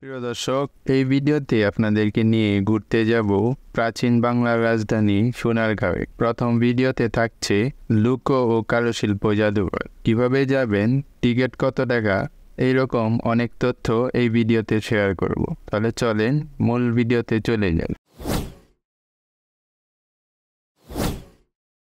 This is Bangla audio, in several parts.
প্রিয় দর্শক, এই ভিডিওতে আপনাদেরকে নিয়ে ঘুরতে যাব প্রাচীন বাংলার রাজধানী সোনারগাঁওয়ে। প্রথম ভিডিওতে থাকছে লুকো ও কারুশিল্প জাদুঘর। কিভাবে যাবেন, টিকিট কত টাকা, এইরকম অনেক তথ্য এই ভিডিওতে শেয়ার করব। তাহলে চলেন মূল ভিডিওতে চলে যাই।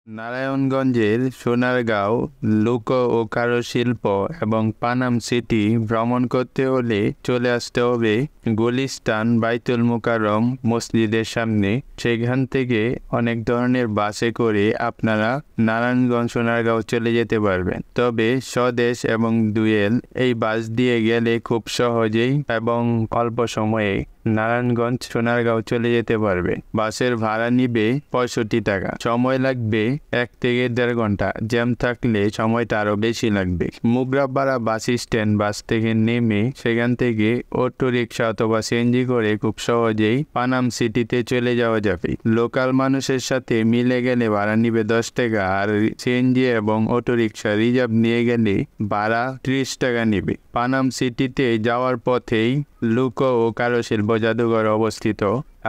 নারায়ণগঞ্জের সোনারগাঁও লুকো ও কারুশিল্প এবং পানাম সিটি ভ্রমণ করতে হলে চলে আসতে হবে গুলিস্তান বাইতুল মুকাররম মসজিদের সামনে। সেখান থেকে অনেক ধরনের বাসে করে আপনারা নারায়ণগঞ্জ সোনারগাঁও চলে যেতে পারবেন। তবে স্বদেশ এবং ডুয়েল এই বাস দিয়ে গেলে খুব সহজেই এবং অল্প সময়ে নারায়ণগঞ্জ সোনারগাঁও চলে যেতে পারবে। বাসের ভাড়া নিবে 65 টাকা। সময় লাগবে 1 থেকে 1.5 ঘন্টা। জ্যাম থাকলে সময়টা আরো বেশি লাগবে। মুগরাপাড়া বাস স্ট্যান্ড বাস থেকে নেমে সেখান থেকে অটো রিক্সা অথবা সিএনজি করে খুব সহজেই পানাম সিটিতে চলে যাওয়া যাবে। লোকাল মানুষের সাথে মিলে গেলে ভাড়া নিবে 10 টাকা, আর সিএনজি এবং অটো রিক্সা রিজার্ভ নিয়ে গেলে ভাড়া 30 টাকা নিবে। পানাম সিটিতে যাওয়ার পথেই লুকো ও কারুশিল্প জাদুঘর অবস্থিত।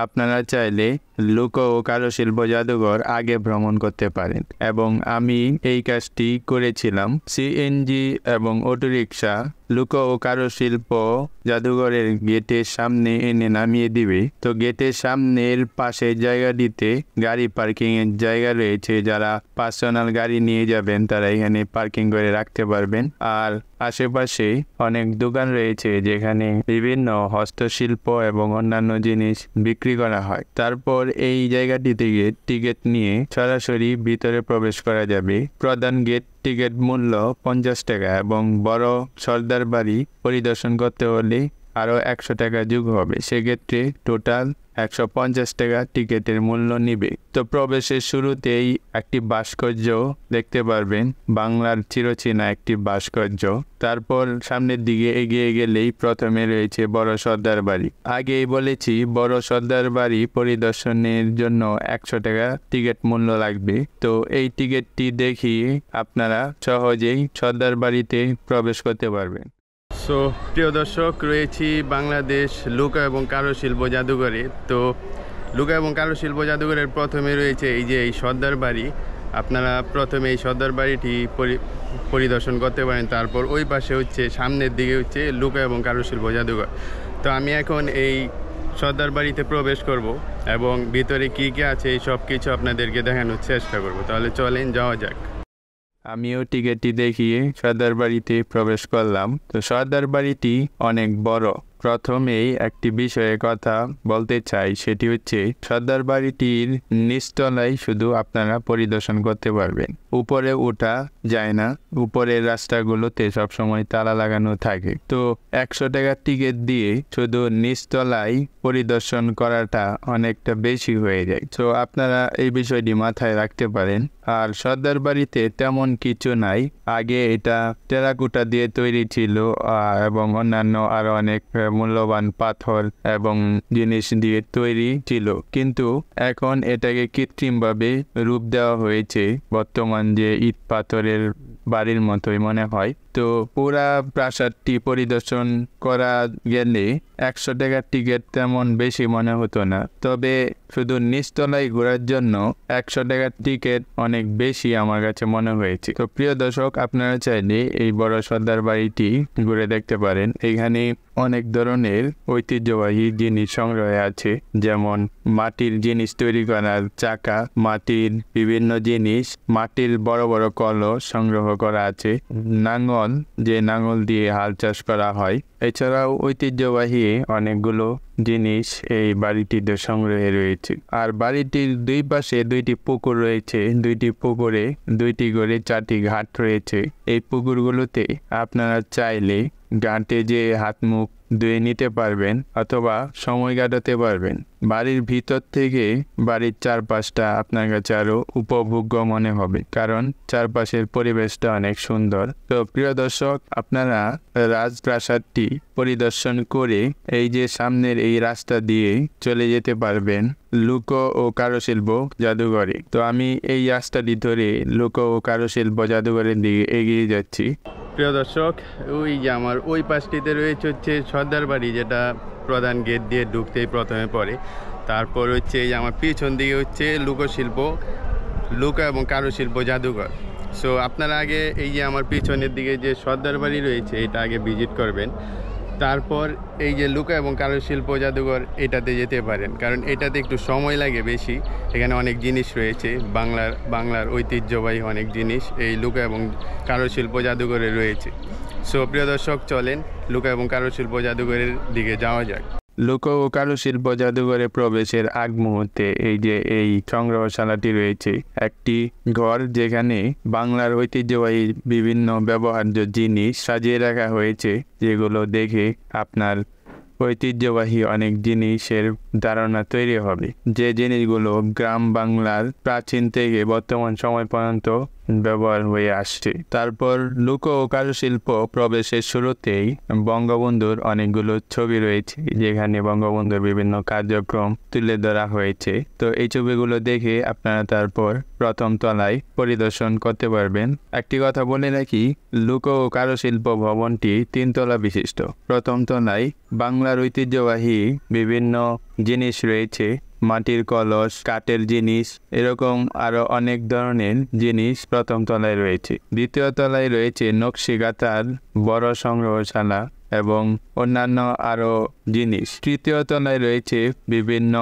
আপনারা চাইলে লুকো ও কারুশিল্প জাদুঘর আগে ভ্রমণ করতে পারেন, এবং আমি এই কাজটি করেছিলাম। সিএনজি এবং অটোরিকশা লুকো ও কারুশিল্প জাদুঘরের গেটের সামনে এনে নামিয়ে দিবে। তো গেটের সামনের পাশের জায়গাটিতে গাড়ি পার্কিং এর জায়গা রয়েছে। যারা পার্সোনাল গাড়ি নিয়ে যাবেন তারা এখানে পার্কিং করে রাখতে পারবেন। আর আশেপাশে অনেক দোকান রয়েছে যেখানে বিভিন্ন হস্তশিল্প এবং অন্যান্য জিনিস বিক্রি করা হয়। তারপর এই জায়গাটি থেকে টিকিট নিয়ে সরাসরি ভিতরে প্রবেশ করা যাবে। প্রধান গেট টিকিট মূল্য 50 টাকা এবং বড় সর্দার বাড়ি পরিদর্শন করতে হলে আরও 100 টাকা যোগ হবে। সেক্ষেত্রে টোটাল 150 টাকা টিকিটের মূল্য নিবে। তো প্রবেশের শুরুতেই একটি ভাস্কর্য দেখতে পারবেন, বাংলার চিরচেনা একটি ভাস্কর্য। তারপর সামনের দিকে এগিয়ে গেলেই প্রথমে রয়েছে বড় সর্দার বাড়ি। আগেই বলেছি বড় সর্দার বাড়ি পরিদর্শনের জন্য 100 টাকা টিকিট মূল্য লাগবে। তো এই টিকিটটি দেখিয়ে আপনারা সহজেই সর্দার বাড়িতে প্রবেশ করতে পারবেন। সো প্রিয় দর্শক, রয়েছি বাংলাদেশ লুকো এবং কারুশিল্প জাদুঘরে। তো লুকো এবং কারুশিল্প জাদুঘরের প্রথমে রয়েছে এই সর্দার বাড়ি। আপনারা প্রথমে এই সর্দার বাড়িটি পরিদর্শন করতে পারেন। তারপর ওই পাশে হচ্ছে সামনের দিকে হচ্ছে লুকো এবং কারুশিল্প জাদুঘর। তো আমি এখন এই সর্দার বাড়িতে প্রবেশ করব এবং ভিতরে কী কী আছে এই সব কিছু আপনাদেরকে দেখানোর চেষ্টা করব। তাহলে চলেন যাওয়া যাক। আমিও টিকিটটি দেখিয়ে সর্দার বাড়িতে প্রবেশ করলাম। তো সর্দার বাড়িটি অনেক বড়। প্রথমেই একটি বিষয়ে কথা বলতে চাই, সেটি হচ্ছে সর্দার বাড়িটির নিচতলায় শুধু আপনারা পরিদর্শন করতে পারবেন, উপরে ওঠা যায় না। উপরের রাস্তাগুলোতে সবসময় তালা লাগানো থাকে। তো 100 টাকার টিকিট দিয়ে শুধু নিচতলায় পরিদর্শন করাটা অনেকটা বেশি হয়ে যায়। তো আপনারা এই বিষয়টি মাথায় রাখতে পারেন। আর সর্দার বাড়িতে তেমন কিছু নাই। আগে এটা টেরাকোটা দিয়ে তৈরি ছিল এবং অন্যান্য আরো অনেক মূল্যবান পাথর এবং জিনিস দিয়ে তৈরি ছিল, কিন্তু এখন এটাকে কৃত্রিমভাবে রূপ দেওয়া হয়েছে। বর্তমান যে ইট পাথরের বাড়ির মতোই মনে হয়। তো পুরা প্রাসাদটি পরিদর্শন করা গেলে 100 টাকার টিকিট তেমন বেশি মনে হতো না। তবে শুধু নিচতলায় ঘোরার জন্য 100 টাকার টিকিট অনেক বেশি আমার কাছে মনে হয়েছে। তো প্রিয় দর্শক, আপনারা চাইলে এই বড় সর্দার বাড়িটি ঘুরে দেখতে পারেন। এখানে অনেক ধরনের ঐতিহ্যবাহী জিনিস সংগ্রহে আছে, যেমন মাটির জিনিস তৈরি করার চাকা, মাটির বিভিন্ন জিনিস, মাটির বড় বড় কলস সংগ্রহ করা আছে, নাঙ্গল, যে নাঙ্গল দিয়ে হাল চাষ করা হয়। এছাড়াও ঐতিহ্যবাহী অনেকগুলো জিনিস এই বাড়িটিতে সংগ্রহে রয়েছে। আর বাড়িটির দুই পাশে 2টি পুকুর রয়েছে। 2টি পুকুরে 2টি করে 4টি ঘাট রয়েছে। এই পুকুরগুলোতে আপনারা চাইলে ঘাটে যে হাত মুখ ধুয়ে নিতে পারবেন অথবা সময় কাটাতে পারবেন। বাড়ির ভিতর থেকে বাড়ির চারপাশটা আপনার কাছে আরো উপভোগ্য মনে হবে, কারণ চারপাশের পরিবেশটা অনেক সুন্দর। তো প্রিয় দর্শক, আপনারা রাজপ্রাসাদটি পরিদর্শন করে এই যে সামনের এই রাস্তা দিয়ে চলে যেতে পারবেন লুকো ও কারুশিল্প জাদুঘরে। তো আমি এই রাস্তাটি ধরে লুকো ও কারুশিল্প জাদুঘরের দিকে এগিয়ে যাচ্ছি। প্রিয় দর্শক, ওই যে আমার ওই পাশটিতে রয়েছে হচ্ছে সর্দার বাড়ি, যেটা প্রধান গেট দিয়ে ঢুকতেই প্রথমে পড়ে। তারপর হচ্ছে এই যে আমার পিছন দিকে হচ্ছে লোকশিল্প, লুকা এবং কারুশিল্প জাদুঘর। সো আপনারা আগে এই যে আমার পিছনের দিকে যে সর্দার বাড়ি রয়েছে এটা আগে ভিজিট করবেন, তারপর এই যে লুকা এবং কারুশিল্প জাদুঘর এটাতে যেতে পারেন, কারণ এটাতে একটু সময় লাগে বেশি। এখানে অনেক জিনিস রয়েছে, বাংলার ঐতিহ্যবাহী অনেক জিনিস এই লুকা এবং কারুশিল্প জাদুঘরে রয়েছে। সো প্রিয় দর্শক, চলেন লুকা এবং কারুশিল্প জাদুঘরের দিকে যাওয়া যাক। লোক ও কারুশিল্প জাদুঘরে প্রবেশের আগ মুহূর্তে এই যে এই সংগ্রহশালাটি রয়েছে, একটি ঘর যেখানে বাংলার ঐতিহ্যবাহী বিভিন্ন ব্যবহার্য জিনিস সাজিয়ে রাখা হয়েছে, যেগুলো দেখে আপনার ঐতিহ্যবাহী অনেক জিনিসের ধারণা তৈরি হবে, যে জিনিসগুলো গ্রাম বাংলার প্রাচীন থেকে বর্তমান সময় পর্যন্ত ব্যবহার হয়ে আসছে। তারপর লোক ও কারুশিল্প প্রবেশের শুরুতেই বঙ্গবন্ধুর অনেকগুলো ছবি রয়েছে, যেখানে বঙ্গবন্ধুর বিভিন্ন কার্যক্রম তুলে ধরা হয়েছে। তো এই ছবিগুলো দেখে আপনারা তারপর প্রথম তলায় পরিদর্শন করতে পারবেন। একটি কথা বলে রাখি, লোক ও কারুশিল্প ভবনটি 3 তলা বিশিষ্ট। প্রথম তলায় বাংলার ঐতিহ্যবাহী বিভিন্ন জিনিস রয়েছে, মাটির কলস, কাঠের জিনিস, এরকম আরো অনেক ধরনের জিনিস প্রথম তলায় রয়েছে। দ্বিতীয় তলায় রয়েছে নকশি কাঁথার বড় সংগ্রহশালা এবং অন্যান্য আরো জিনিস। তৃতীয় তলায় রয়েছে বিভিন্ন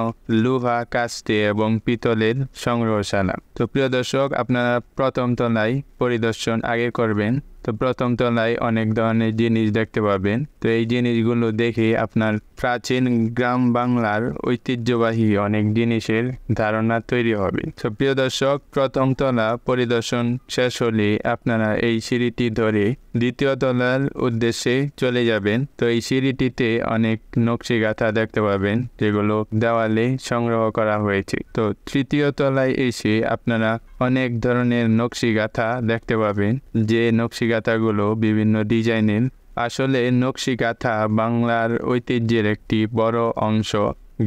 লোহা, কাস্তে এবং পিতলের সংগ্রহশালা। তো প্রিয় দর্শক, আপনারা প্রথম তলায় পরিদর্শন আগে করবেন। তো প্রথম তলায় অনেক ধরনের জিনিস দেখতে পাবেন। তো এই জিনিসগুলো দেখে আপনার প্রাচীন গ্রাম বাংলার ঐতিহ্যবাহী অনেক জিনিসের ধারণা তৈরি হবে। তো প্রিয় দর্শক, প্রথম তলা পরিদর্শন শেষ হলে আপনারা এই সিঁড়িটি ধরে দ্বিতীয় তলার উদ্দেশ্যে চলে যাবেন। তো এই সিঁড়িটিতে অনেক নকশি কাঁথা দেখতে পাবেন, যেগুলো দেওয়ালে সংগ্রহ করা হয়েছে। তো তৃতীয় তলায় এসে আপনারা অনেক ধরনের নকশি কাঁথা দেখতে পাবেন, যে নকশি কাঁথাগুলো বিভিন্ন ডিজাইনের। আসলে নকশি কাঁথা বাংলার ঐতিহ্যের একটি বড় অংশ।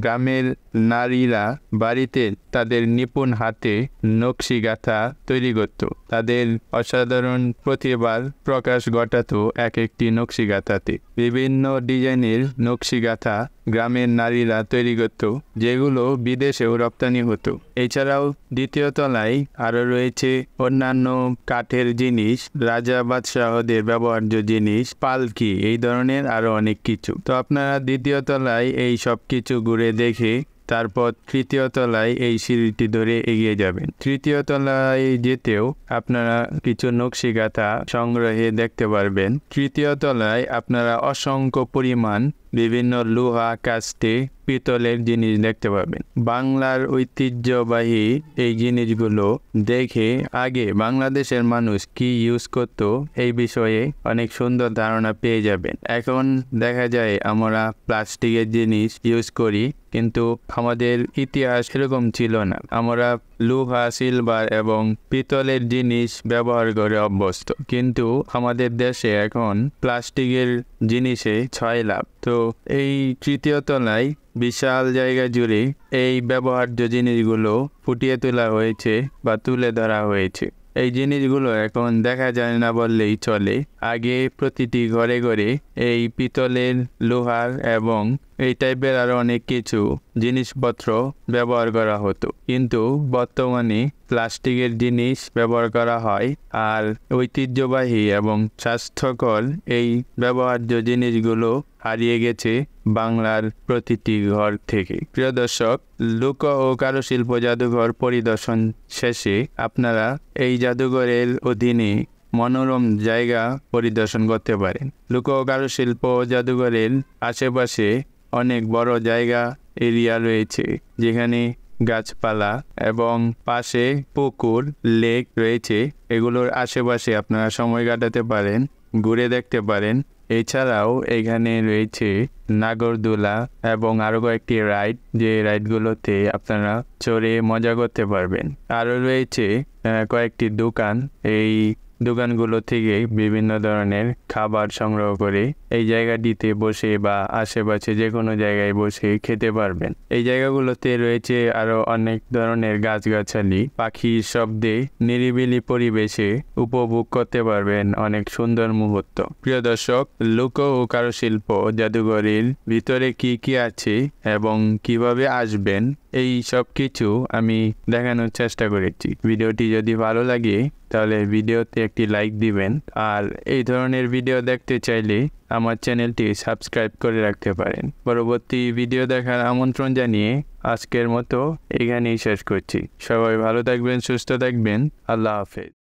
গ্রামের নারীরা বাড়িতে তাদের নিপুণ হাতে নকশি কাঁথা তৈরি করত। তাদের অসাধারণ প্রতিভার প্রকাশ ঘটাতো এক একটি নকশি কাঁথাতে। বিভিন্ন ডিজাইনের নকশি কাঁথা গ্রামের নারীরা তৈরি করত, যেগুলো বিদেশেও রপ্তানি হতো। এছাড়াও দ্বিতীয় তলায় আরো রয়েছে অন্যান্য কাঠের জিনিস, রাজা বাদশাহদের ব্যবহার্য জিনিস, পালকি, এই ধরনের আরো অনেক কিছু। তো আপনারা দ্বিতীয় তলায় এই সব কিছু ঘুরে দেখে তারপর তৃতীয় তলায় এই সিঁড়িটি ধরে এগিয়ে যাবেন। তৃতীয় তলায় যেতেও আপনারা কিছু নকশি কাঁথা সংগ্রহে দেখতে পারবেন। তৃতীয় তলায় আপনারা অসংখ্য পরিমাণ বিভিন্ন লোহা, কাস্তে, পিতলের জিনিস দেখতে পাবেন। বাংলার ঐতিহ্যবাহী এই জিনিসগুলো দেখে আগে বাংলাদেশের মানুষ কি ইউজ করত এই বিষয়ে অনেক সুন্দর ধারণা পেয়ে যাবেন। এখন দেখা যায় আমরা প্লাস্টিকের জিনিস ইউজ করি, কিন্তু আমাদের ইতিহাস এরকম ছিল না। আমরা লোহা, সিলভার এবং পিতলের জিনিস ব্যবহার করে অভ্যস্ত, কিন্তু আমাদের দেশে এখন প্লাস্টিকের জিনিসে ছয় লাভ। তো এই তৃতীয় তলায় বিশাল জায়গা জুড়ে এই ব্যবহার্য জিনিসগুলো ফুটিয়ে তোলা হয়েছে বা তুলে ধরা হয়েছে। এই জিনিসগুলো এখন দেখা যায় না বললেই চলে। আগে প্রতিটি ঘরে ঘরে এই পিতলের, লোহার এবং এই টাইপের আরো অনেক কিছু জিনিসপত্র ব্যবহার করা হতো, কিন্তু বর্তমানে প্লাস্টিকের জিনিস ব্যবহার করা হয়। আর ঐতিহ্যবাহী এবং স্বাস্থ্যকর এই ব্যবহার্য জিনিসগুলো হারিয়ে গেছে বাংলার প্রতিটি ঘর থেকে। প্রিয় দর্শক, লোক ও কারুশিল্প জাদুঘর পরিদর্শন শেষে আপনারা এই জাদুঘরের অধীনে মনোরম জায়গা পরিদর্শন করতে পারেন। লোক ও কারুশিল্প জাদুঘরের আশেপাশে অনেক বড় জায়গা এরিয়া রয়েছে, যেখানে গাছপালা এবং পাশে পুকুর, লেক রয়েছে। এগুলোর আশেপাশে আপনারা সময় কাটাতে পারেন, ঘুরে দেখতে পারেন। এছাড়াও এখানে রয়েছে নাগরদোলা এবং আরো কয়েকটি রাইড, যে রাইডগুলোতে আপনারা চড়ে মজা করতে পারবেন। আরো রয়েছে কয়েকটি দোকান। এই দোকানগুলো থেকে বিভিন্ন ধরনের খাবার সংগ্রহ করে এই জায়গাটিতে বসে বা আশেপাশে যে কোনো জায়গায় বসে খেতে পারবেন। এই জায়গাগুলোতে রয়েছে আরো অনেক ধরনের গাছগাছালি, পাখির শব্দে নিরিবিলি পরিবেশে উপভোগ করতে পারবেন অনেক সুন্দর মুহূর্ত। প্রিয় দর্শক, লোক ও কারুশিল্প জাদুঘরের ভিতরে কি কি আছে এবং কিভাবে আসবেন এই সব কিছু আমি দেখানোর চেষ্টা করেছি। ভিডিওটি যদি ভালো লাগে তাহলে ভিডিওতে একটি লাইক দিবেন, আর এই ধরনের ভিডিও দেখতে চাইলে আমার চ্যানেলটি সাবস্ক্রাইব করে রাখতে পারেন। পরবর্তী ভিডিও দেখার আমন্ত্রণ জানিয়ে আজকের মতো এখানেই শেষ করছি। সবাই ভালো থাকবেন, সুস্থ থাকবেন। আল্লাহ হাফেজ।